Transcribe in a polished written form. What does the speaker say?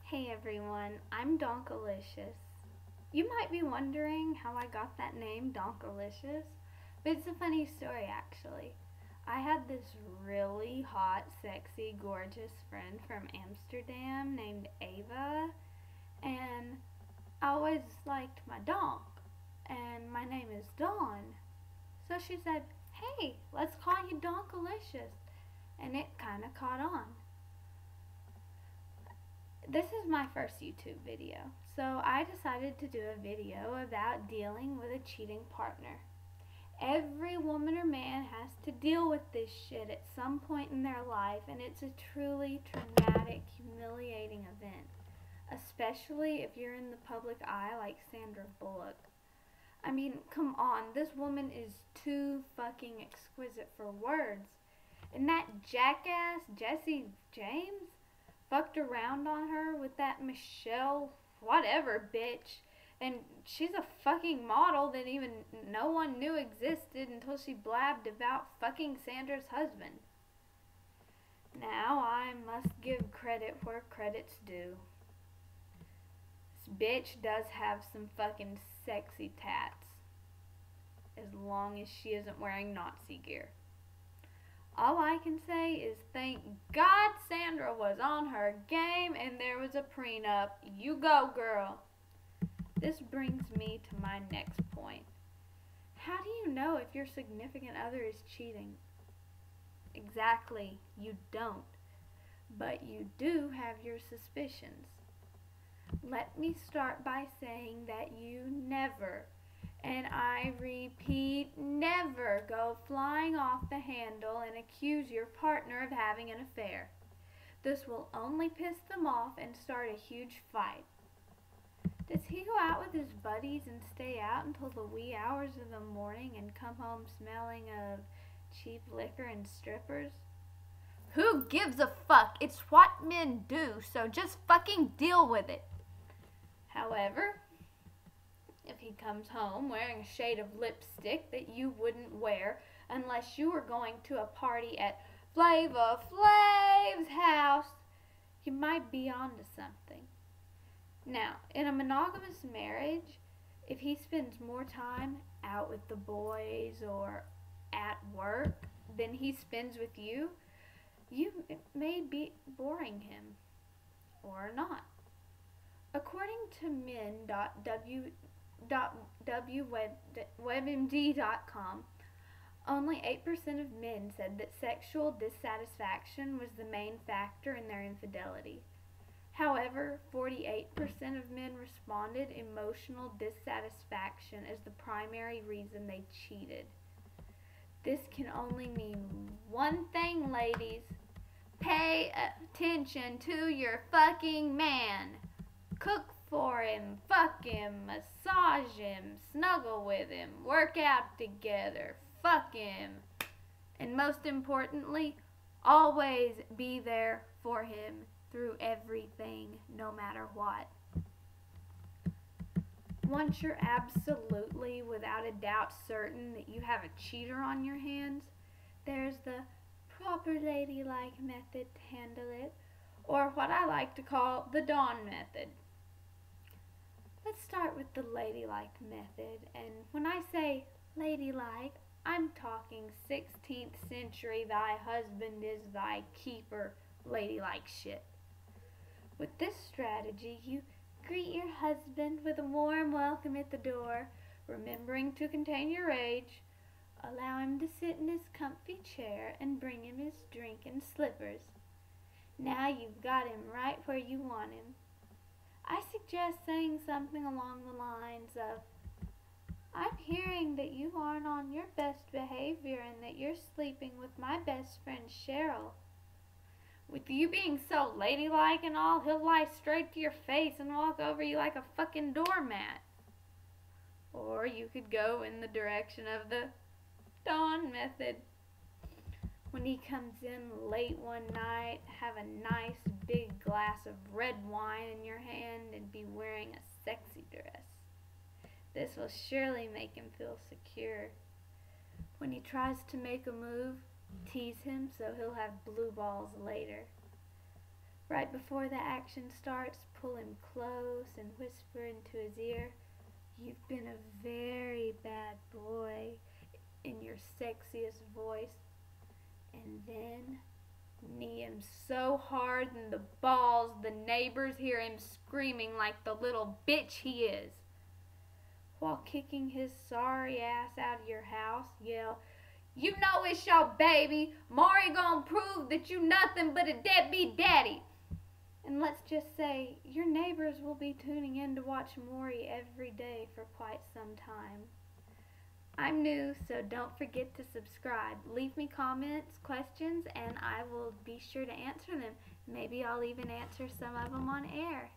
Hey everyone, I'm Donkalicious. You might be wondering how I got that name, Donkalicious, but it's a funny story actually. I had this really hot, sexy, gorgeous friend from Amsterdam named Ava, and I always liked my donk, and my name is Dawn. So she said, hey, let's call you Donkalicious, and it kinda caught on. This is my first YouTube video, so I decided to do a video about dealing with a cheating partner. Every woman or man has to deal with this shit at some point in their life, and it's a truly traumatic, humiliating event, especially if you're in the public eye like Sandra Bullock. I mean, come on, this woman is too fucking exquisite for words. And that jackass Jesse James fucked around on her with that Michelle whatever bitch, and she's a fucking model that even no one knew existed until she blabbed about fucking Sandra's husband. Now I must give credit where credit's due. This bitch does have some fucking sexy tats, as long as she isn't wearing Nazi gear. All I can say is thank God Sandra was on her game and there was a prenup. You go, girl. This brings me to my next point. How do you know if your significant other is cheating? Exactly, you don't. But you do have your suspicions. Let me start by saying that you never, and I repeat, never go flying off the handle and accuse your partner of having an affair. This will only piss them off and start a huge fight. Does he go out with his buddies and stay out until the wee hours of the morning and come home smelling of cheap liquor and strippers? Who gives a fuck? It's what men do, so just fucking deal with it. However, if he comes home wearing a shade of lipstick that you wouldn't wear unless you were going to a party at Flava Flav's house, you might be onto something. Now, in a monogamous marriage, if he spends more time out with the boys or at work than he spends with you, you may be boring him or not. According to men.webmd.com, only 8% of men said that sexual dissatisfaction was the main factor in their infidelity. However, 48% of men responded emotional dissatisfaction as the primary reason they cheated. This can only mean one thing, ladies. Pay attention to your fucking man. Cook for him, fuck him, massage him, snuggle with him, work out together, fuck him. And most importantly, always be there for him through everything, no matter what. Once you're absolutely, without a doubt, certain that you have a cheater on your hands, there's the proper ladylike method to handle it, or what I like to call the Dawn method. Let's start with the ladylike method, and when I say ladylike, I'm talking 16th century thy husband is thy keeper ladylike shit. With this strategy, you greet your husband with a warm welcome at the door, remembering to contain your rage, allow him to sit in his comfy chair, and bring him his drink and slippers. Now you've got him right where you want him. I suggest saying something along the lines of, I'm hearing that you aren't on your best behavior and that you're sleeping with my best friend Cheryl. With you being so ladylike and all, he'll lie straight to your face and walk over you like a fucking doormat. Or you could go in the direction of the Dawn method. When he comes in late one night, have a nice big glass of red wine in your hand and be wearing a sexy dress. This will surely make him feel secure. When he tries to make a move, tease him so he'll have blue balls later. Right before the action starts, pull him close and whisper into his ear, "You've been a very bad boy," in your sexiest voice. And then knee him so hard in the balls the neighbors hear him screaming like the little bitch he is. While kicking his sorry ass out of your house, yell, "You know it's your baby. Maury gonna prove that you nothing but a deadbeat daddy." And let's just say your neighbors will be tuning in to watch Maury every day for quite some time. I'm new, so don't forget to subscribe. Leave me comments, questions, and I will be sure to answer them. Maybe I'll even answer some of them on air.